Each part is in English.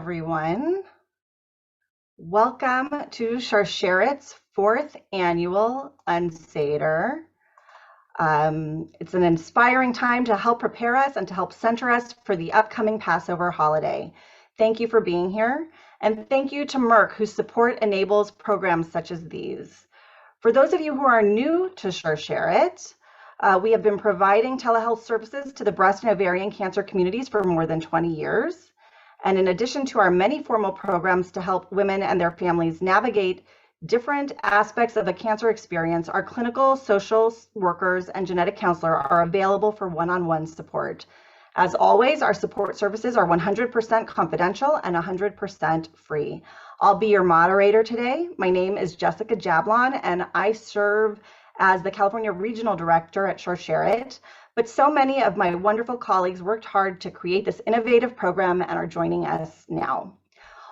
everyone. Welcome to Sharsheret's 4th annual Un-Seder. It's an inspiring time to help prepare us and to help center us for the upcoming Passover holiday. Thank you for being here, and thank you to Merck, whose support enables programs such as these. For those of you who are new to Sharsheret, we have been providing telehealth services to the breast and ovarian cancer communities for more than 20 years. And in addition to our many formal programs to help women and their families navigate different aspects of a cancer experience, our clinical, social workers, and genetic counselor are available for one-on-one support. As always, our support services are 100% confidential and 100% free. I'll be your moderator today. My name is Jessica Jablon, and I serve as the California Regional Director at Sharsheret. But so many of my wonderful colleagues worked hard to create this innovative program and are joining us now.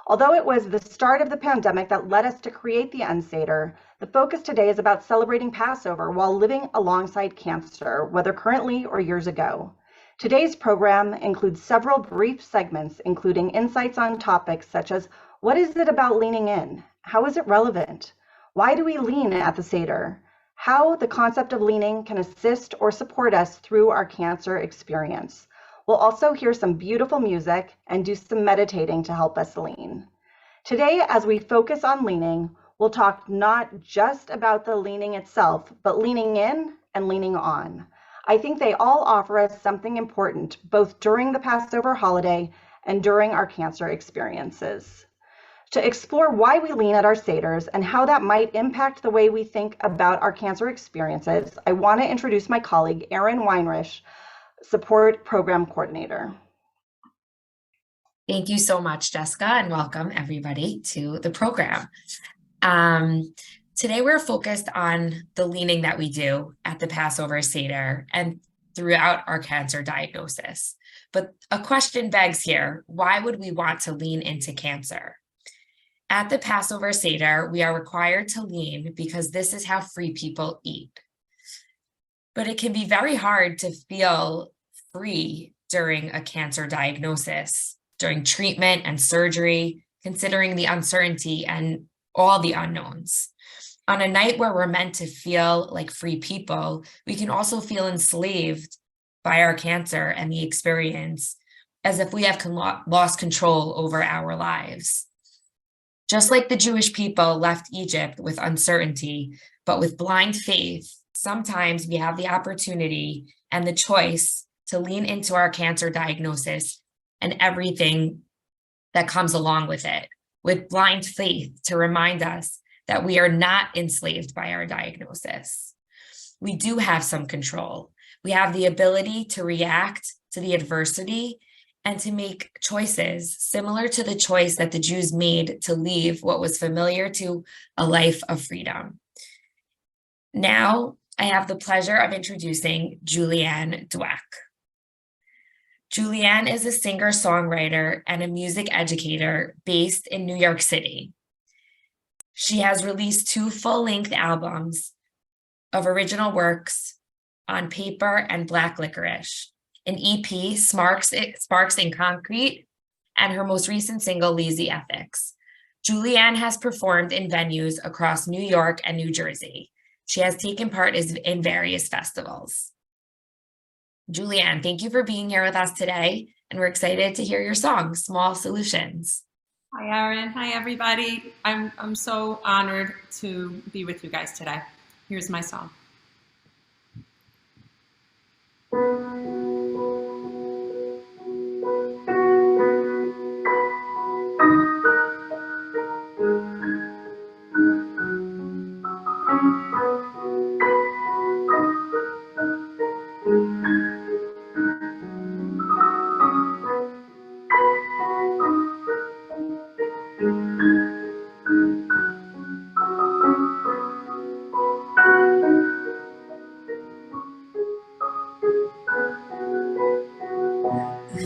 Although it was the start of the pandemic that led us to create the Un-Seder, the focus today is about celebrating Passover while living alongside cancer, whether currently or years ago. Today's program includes several brief segments, including insights on topics such as, what is it about leaning in? How is it relevant? Why do we lean at the Seder? How the concept of leaning can assist or support us through our cancer experience. We'll also hear some beautiful music and do some meditating to help us lean. Today, as we focus on leaning, we'll talk not just about the leaning itself, but leaning in and leaning on. I think they all offer us something important, both during the Passover holiday and during our cancer experiences. To explore why we lean at our Seders and how that might impact the way we think about our cancer experiences, I want to introduce my colleague, Erin Weinrich, Support Program Coordinator. Thank you so much, Jessica, and welcome everybody to the program. Today we're focused on the leaning that we do at the Passover Seder and throughout our cancer diagnosis. But a question begs here, why would we want to lean into cancer? At the Passover Seder, we are required to lean because this is how free people eat. But it can be very hard to feel free during a cancer diagnosis, during treatment and surgery, considering the uncertainty and all the unknowns. On a night where we're meant to feel like free people, we can also feel enslaved by our cancer and the experience, as if we have lost control over our lives. Just like the Jewish people left Egypt with uncertainty, but with blind faith, sometimes we have the opportunity and the choice to lean into our cancer diagnosis and everything that comes along with it, with blind faith to remind us that we are not enslaved by our diagnosis. We do have some control. We have the ability to react to the adversity and to make choices similar to the choice that the Jews made to leave what was familiar to a life of freedom. Now, I have the pleasure of introducing Julianne Dweck. Julianne is a singer-songwriter and a music educator based in New York City. She has released 2 full-length albums of original works, On Paper and Black Licorice, an EP, Sparks in Concrete, and her most recent single, Lazy Ethics. Julianne has performed in venues across New York and New Jersey. She has taken part in various festivals. Julianne, thank you for being here with us today, and we're excited to hear your song, Small Solutions. Hi, Erin. Hi, everybody. I'm so honored to be with you guys today. Here's my song.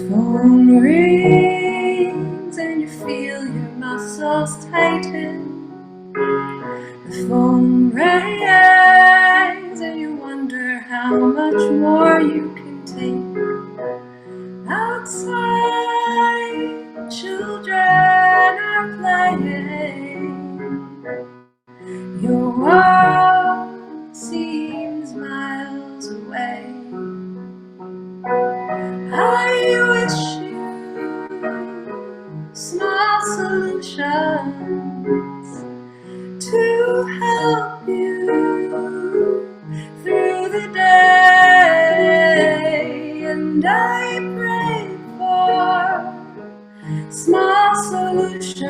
Phone rings and you feel your muscles tighten. The phone rings and you wonder how much more you can take. Outside, children small solutions to help you through the day. And I pray for small solutions,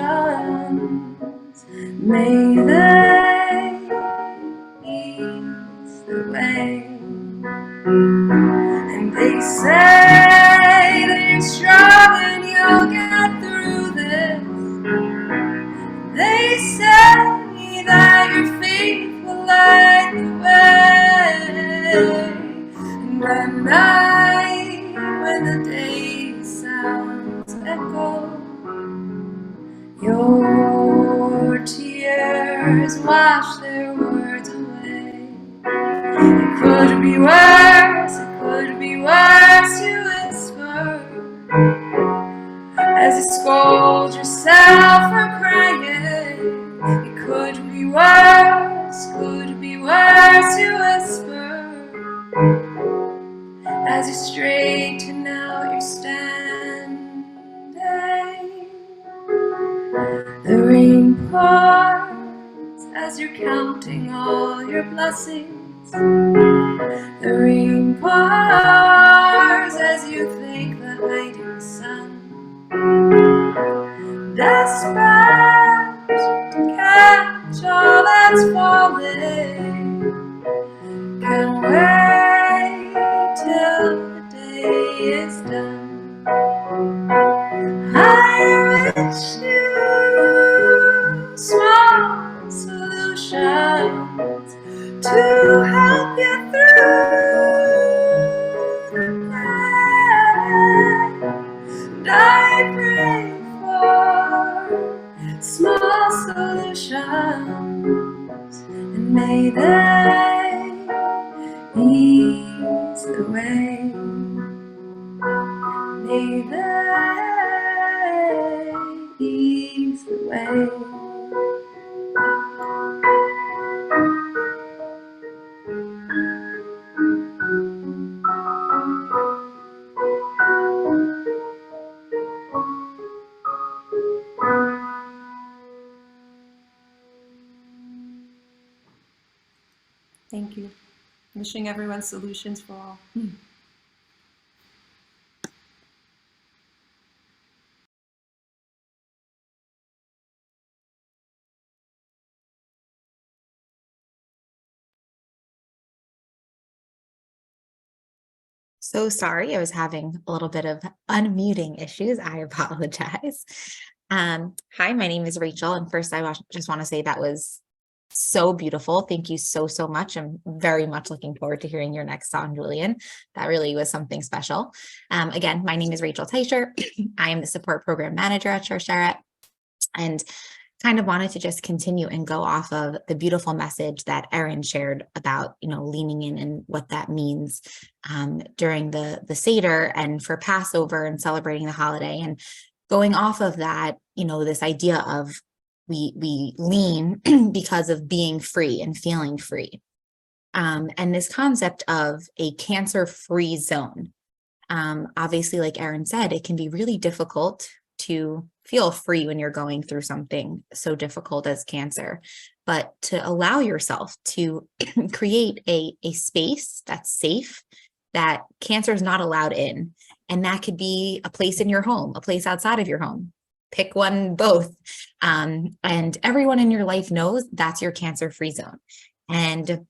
may they ease the way. And they say that you're strong and you'll get through this. They say that your faith will light the way. And at night, when the day sounds echo, your tears wash their words away. It could be worse, it could be worse, you whisper, as you scold yourself for crying. It could be worse, you whisper, as you straighten out your standing. The rain pours as you're counting all your blessings. The rain pours as you thank the hiding sun. Desperate to catch all that's falling, can't wait till the day is done. I wish you small solutions to help you through the night. And I pray for small solutions, and may they ease the way. May they ease the way. Thank you. Wishing everyone solutions for all. So sorry, I was having a little bit of unmuting issues. I apologize. Hi, my name is Rachel, and first I just want to say that was so beautiful. Thank you so much. I'm very much looking forward to hearing your next song, Julian. That really was something special. Again, my name is Rachel Teicher. I am the support program manager at Sharsheret, and kind of wanted to just continue and go off of the beautiful message that Erin shared about, leaning in and what that means during the Seder and for Passover and celebrating the holiday. And going off of that, this idea of we lean because of being free and feeling free. And this concept of a cancer-free zone. Obviously, like Erin said, it can be really difficult to feel free when you're going through something so difficult as cancer, but to allow yourself to create a space that's safe, that cancer is not allowed in. And that could be a place in your home, a place outside of your home. Pick one, both. And everyone in your life knows that's your cancer-free zone. And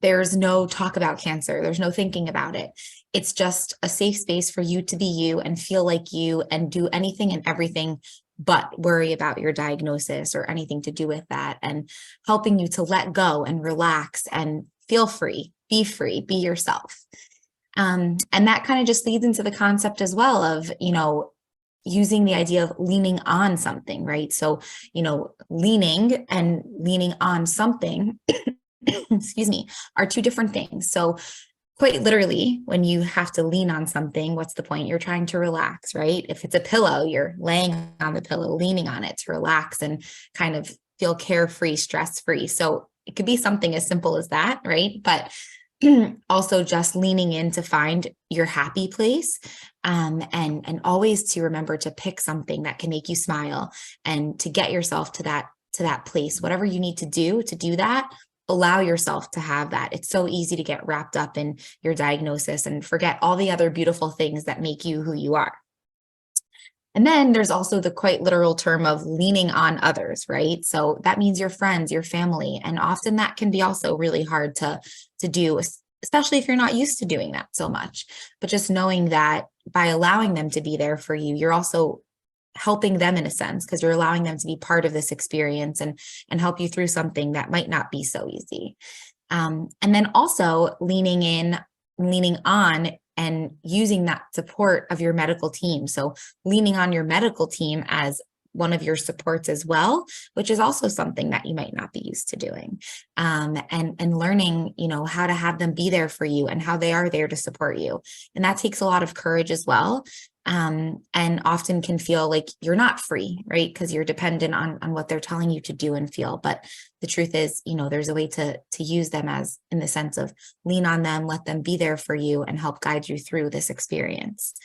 there's no talk about cancer. There's no thinking about it. It's just a safe space for you to be you and feel like you and do anything and everything but worry about your diagnosis or anything to do with that, and helping you to let go and relax and feel free, be yourself. And that kind of just leads into the concept as well of, using the idea of leaning on something, right? So, leaning and leaning on something excuse me, are two different things. So quite literally, when you have to lean on something, what's the point? You're trying to relax, right? If it's a pillow, you're laying on the pillow, leaning on it to relax and kind of feel carefree, stress-free. So it could be something as simple as that, right? But also just leaning in to find your happy place, and always to remember to pick something that can make you smile and to get yourself to that place. Whatever you need to do that, allow yourself to have that. It's so easy to get wrapped up in your diagnosis and forget all the other beautiful things that make you who you are. And then there's also the quite literal term of leaning on others, right? So that means your friends, your family, and often that can be also really hard to do, especially if you're not used to doing that so much. But just knowing that by allowing them to be there for you, you're also helping them in a sense, because you're allowing them to be part of this experience and help you through something that might not be so easy. And then also leaning on and using that support of your medical team. So leaning on your medical team as one of your supports as well, which is also something that you might not be used to doing. And learning, how to have them be there for you and how they are there to support you. And that takes a lot of courage as well. And often can feel like you're not free, right? Because you're dependent on what they're telling you to do and feel. But the truth is, there's a way to use them as in the sense of lean on them, let them be there for you and help guide you through this experience.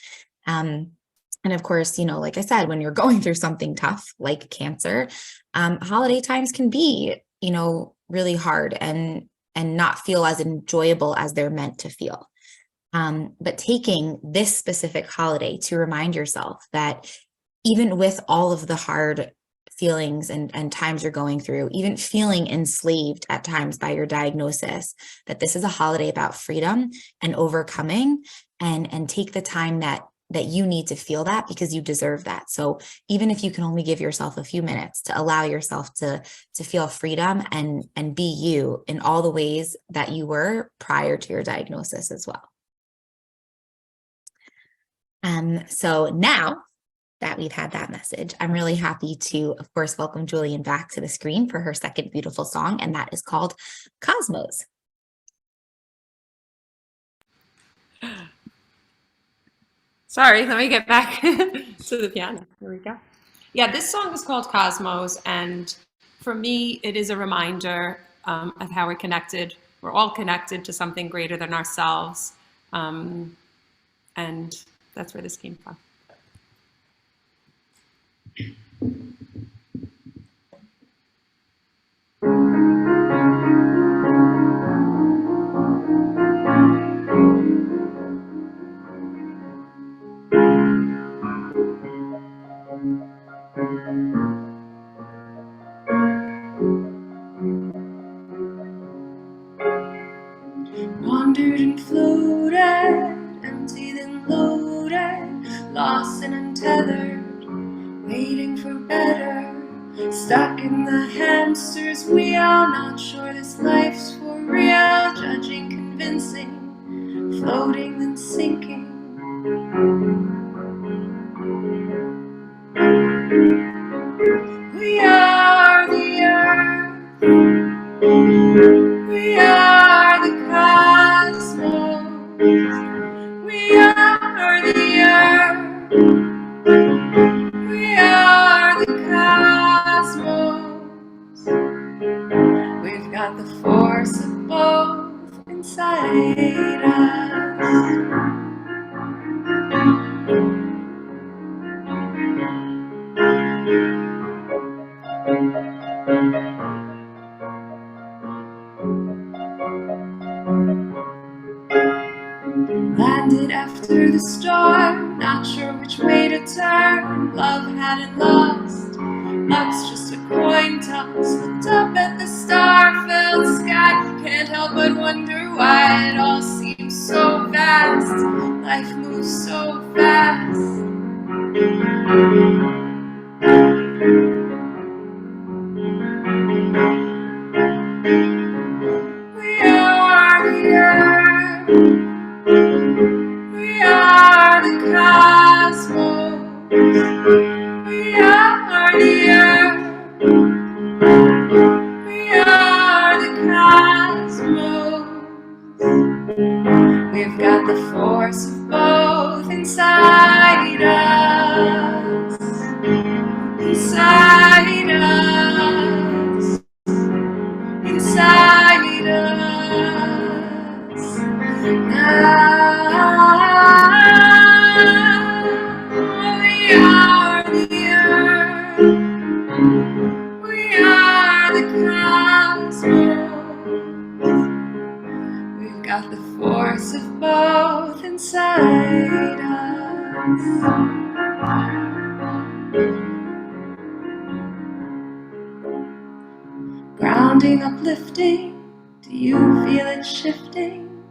And of course, like I said, when you're going through something tough like cancer, holiday times can be, really hard and not feel as enjoyable as they're meant to feel. But taking this specific holiday to remind yourself that even with all of the hard feelings and times you're going through, even feeling enslaved at times by your diagnosis, that this is a holiday about freedom and overcoming, and take the time that you need to feel that, because you deserve that. So even if you can only give yourself a few minutes to allow yourself to feel freedom and be you in all the ways that you were prior to your diagnosis as well. So now that we've had that message, I'm really happy to, of course, welcome Julian back to the screen for her second beautiful song, and that is called Cosmos. Sorry, let me get back to the piano. Here we go. Yeah, this song is called Cosmos, and for me, it is a reminder of how we're connected. We're all connected to something greater than ourselves, and that's where this came from. Wandered and floated, empty then loaded, lost and untethered, waiting for better. Stuck in the hamster's wheel, not sure this life's for real. Judging, convincing, floating then sinking. We are the earth. We are the cosmos. We are the earth. We are the cosmos. We've got the force of both inside us. Landed after the storm, not sure which way to turn. Love hadn't lost, luck's just a coin toss. Looked up at the star-filled sky, can't help but wonder why it all seems so vast. Life moves so fast. We are the earth. We are the cosmos. We are the earth. We are the cosmos. We've got the force of both inside us. Inside us. Inside us. inside us. Grounding, uplifting, do you feel it shifting?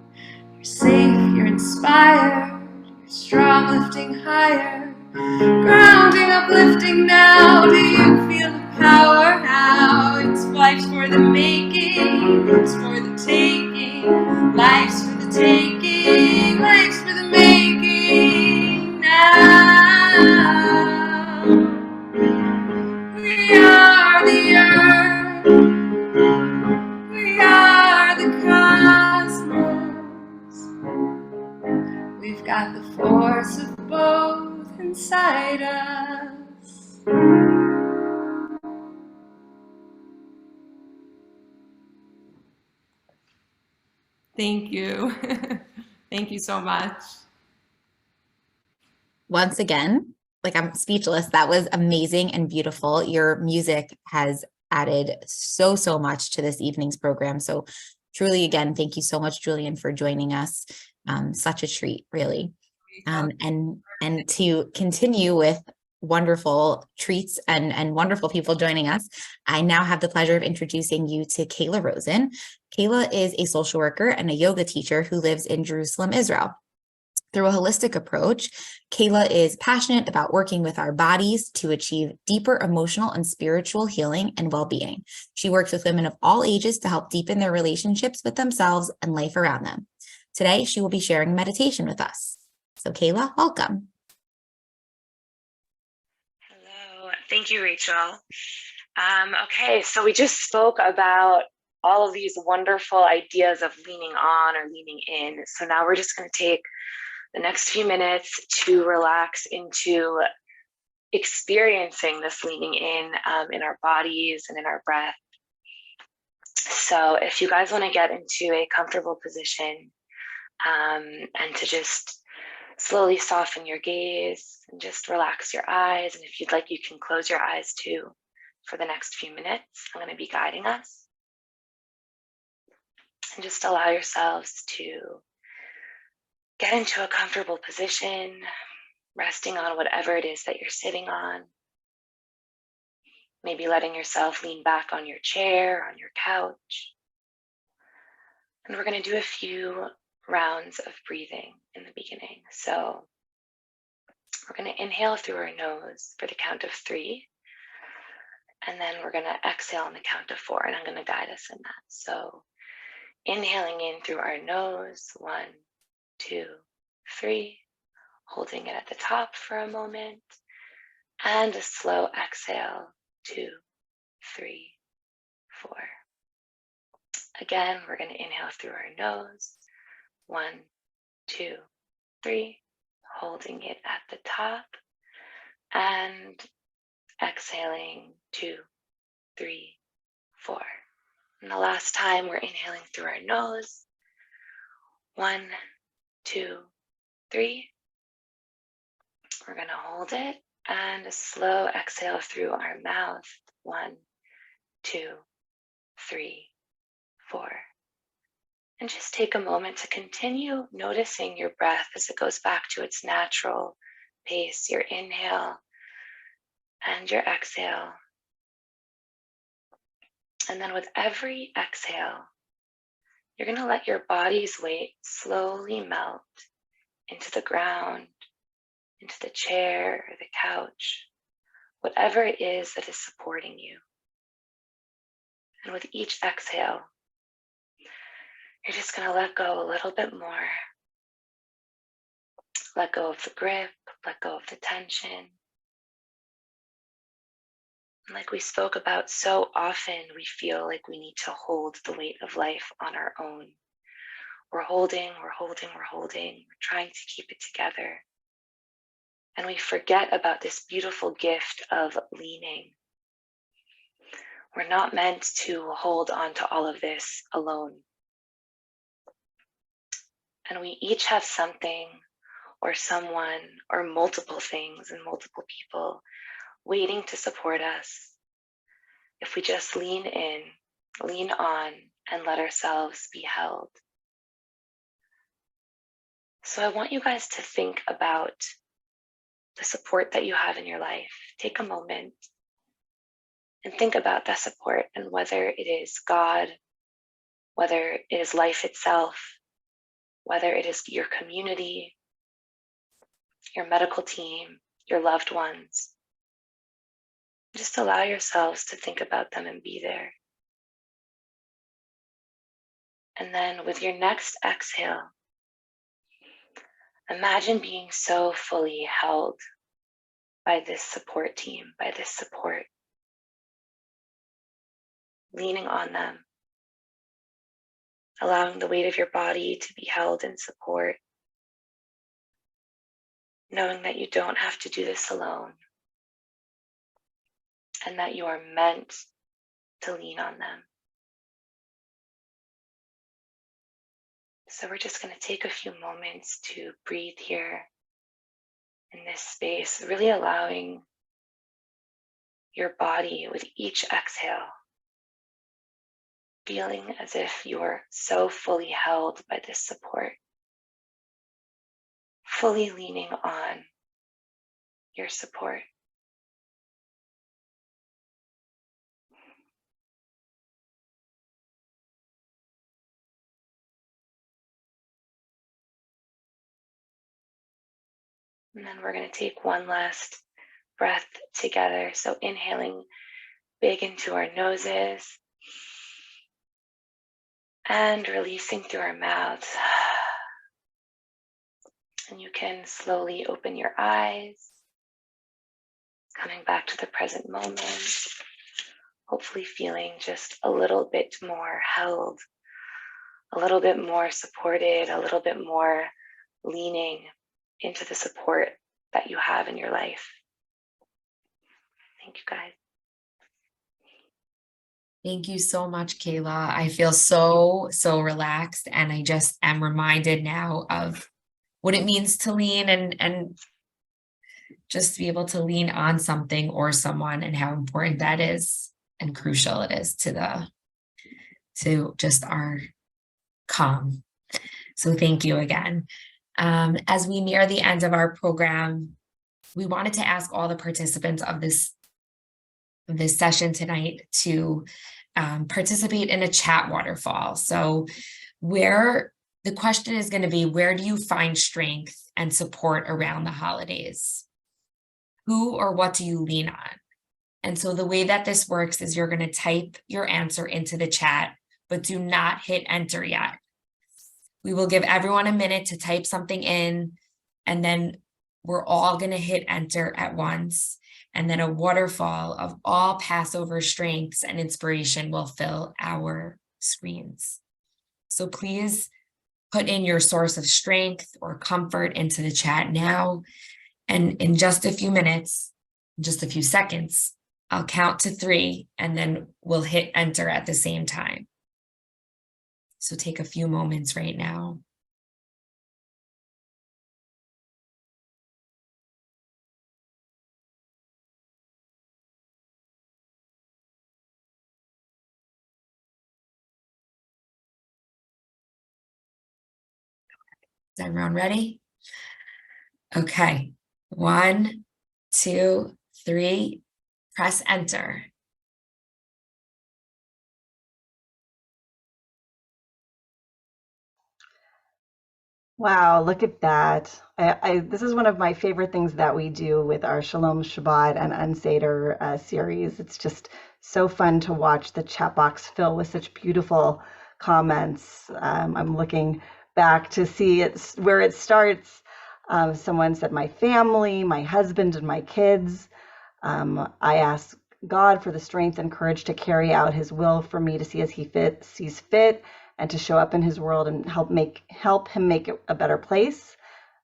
You're safe, you're inspired, you're strong, lifting higher. Grounding, uplifting now, do you feel the power now? It's life's for the making, it's for the taking. Life's for the taking, life's for the making now. We are the earth, we are the cosmos. We've got the force of both inside us. Thank you. Thank you so much. Once again, like I'm speechless. That was amazing and beautiful. Your music has added so much to this evening's program. So truly, again, thank you so much, Julian, for joining us. Such a treat, really. And to continue with wonderful treats and wonderful people joining us, I now have the pleasure of introducing you to Kayla Rosen. Kayla is a social worker and a yoga teacher who lives in Jerusalem, Israel. Through a holistic approach, Kayla is passionate about working with our bodies to achieve deeper emotional and spiritual healing and well-being. She works with women of all ages to help deepen their relationships with themselves and life around them. Today, she will be sharing meditation with us. So Kayla, welcome. Hello, thank you, Rachel. Okay, so we just spoke about all of these wonderful ideas of leaning on or leaning in. So now we're just going to take the next few minutes to relax into experiencing this leaning in our bodies and in our breath. So if you guys want to get into a comfortable position and to just slowly soften your gaze and just relax your eyes. And if you'd like, you can close your eyes too for the next few minutes. I'm going to be guiding us. And just allow yourselves to get into a comfortable position, resting on whatever it is that you're sitting on. Maybe letting yourself lean back on your chair, on your couch. And we're going to do a few rounds of breathing in the beginning. So we're going to inhale through our nose for the count of 3. And then we're going to exhale on the count of 4. And I'm going to guide us in that. So inhaling in through our nose, 1, 2, 3, holding it at the top for a moment, and a slow exhale, 2, 3, 4. Again, we're going to inhale through our nose, 1, 2, 3, holding it at the top, and exhaling, 2, 3, 4. And the last time, we're inhaling through our nose, 1, 2, 3. We're going to hold it and a slow exhale through our mouth, 1, 2, 3, 4. And just take a moment to continue noticing your breath as it goes back to its natural pace, your inhale and your exhale. And then with every exhale, you're going to let your body's weight slowly melt into the ground, into the chair or the couch, whatever it is that is supporting you. And with each exhale, you're just going to let go a little bit more. Let go of the grip, let go of the tension. And like we spoke about, so often we feel like we need to hold the weight of life on our own. We're holding, we're trying to keep it together. And we forget about this beautiful gift of leaning. We're not meant to hold on to all of this alone. And we each have something or someone or multiple things and multiple people waiting to support us if we just lean in, lean on, and let ourselves be held. So I want you guys to think about the support that you have in your life. Take a moment and think about that support, and whether it is God, whether it is life itself, whether it is your community, your medical team, your loved ones. Just allow yourselves to think about them and be there. And then with your next exhale, imagine being so fully held by this support team, by this support, leaning on them, allowing the weight of your body to be held in support, knowing that you don't have to do this alone and that you are meant to lean on them. So we're just going to take a few moments to breathe here in this space, really allowing your body with each exhale, feeling as if you are so fully held by this support, fully leaning on your support. And then we're going to take one last breath together. So inhaling big into our noses and releasing through our mouths. And you can slowly open your eyes, coming back to the present moment, hopefully feeling just a little bit more held, a little bit more supported, a little bit more leaning into the support that you have in your life. Thank you, guys. Thank you so much, Kayla. I feel so relaxed, and I just am reminded now of what it means to lean and just be able to lean on something or someone, and how important that is and crucial it is to just our calm. So thank you again. As we near the end of our program, we wanted to ask all the participants of this session tonight to participate in a chat waterfall. So the question is going to be, where do you find strength and support around the holidays? Who or what do you lean on? And so the way that this works is you're going to type your answer into the chat, but do not hit enter yet. We will give everyone a minute to type something in, and then we're all going to hit enter at once. And then a waterfall of all Passover strengths and inspiration will fill our screens. So please put in your source of strength or comfort into the chat now. And in just a few minutes, just a few seconds, I'll count to 3, and then we'll hit enter at the same time. So take a few moments right now. Is everyone ready? Okay. 1, 2, 3, press enter. Wow, look at that. This is one of my favorite things that we do with our Shalom Shabbat and Un-Seder series. It's just so fun to watch the chat box fill with such beautiful comments. I'm looking back to see where it starts. Someone said, my family, my husband, and my kids. I ask God for the strength and courage to carry out his will for me to see as he sees fit, and to show up in his world and help him make it a better place.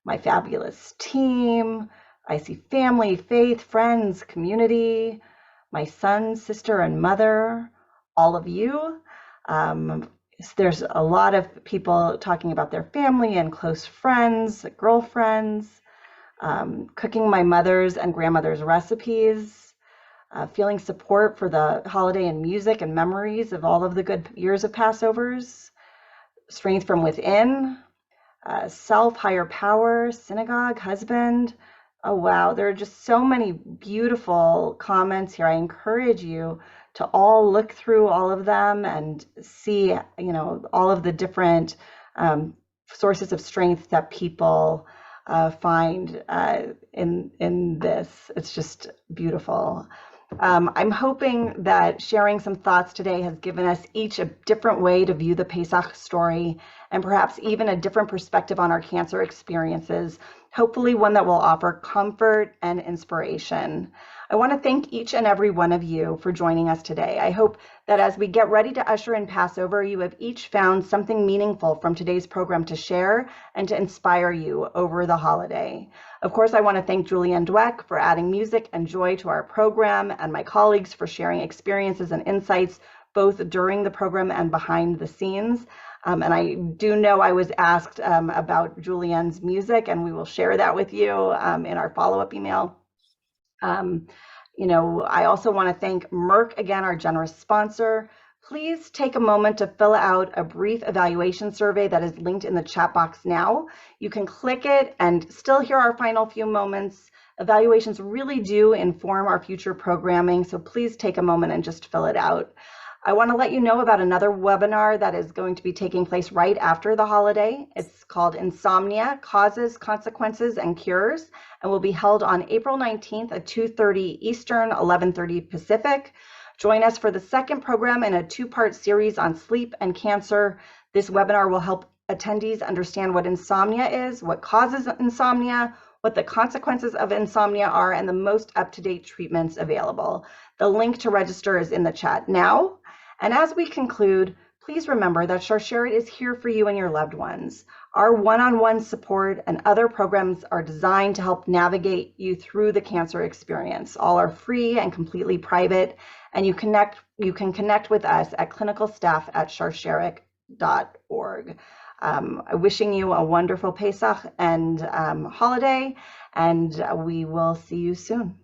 My fabulous team. I see family, faith, friends, community, my son, sister, and mother, all of you. There's a lot of people talking about their family and close friends, girlfriends, cooking my mother's and grandmother's recipes, feeling support for the holiday and music and memories of all of the good years of Passovers, strength from within, self, higher power, synagogue, husband. Oh, wow. There are just so many beautiful comments here. I encourage you to all look through all of them and see, all of the different sources of strength that people find in this. It's just beautiful. I'm hoping that sharing some thoughts today has given us each a different way to view the Pesach story and perhaps even a different perspective on our cancer experiences, hopefully one that will offer comfort and inspiration. I want to thank each and every one of you for joining us today. I hope that as we get ready to usher in Passover, you have each found something meaningful from today's program to share and to inspire you over the holiday. Of course, I want to thank Julianne Dweck for adding music and joy to our program, and my colleagues for sharing experiences and insights both during the program and behind the scenes. And I do know I was asked about Julianne's music, and we will share that with you in our follow-up email. I also want to thank Merck, again, our generous sponsor. Please take a moment to fill out a brief evaluation survey that is linked in the chat box now. You can click it and still hear our final few moments. Evaluations really do inform our future programming, so please take a moment and just fill it out. I want to let you know about another webinar that is going to be taking place right after the holiday. It's called Insomnia, Causes, Consequences, and Cures, and will be held on April 19th at 2:30 Eastern, 11:30 Pacific. Join us for the second program in a two-part series on sleep and cancer. This webinar will help attendees understand what insomnia is, what causes insomnia, what the consequences of insomnia are, and the most up-to-date treatments available. The link to register is in the chat now. And as we conclude, please remember that Sharsheret is here for you and your loved ones. Our one-on-one support and other programs are designed to help navigate you through the cancer experience. All are free and completely private, and you can connect with us at clinicalstaff@sharsheret.org. Wishing you a wonderful Pesach and holiday, and we will see you soon.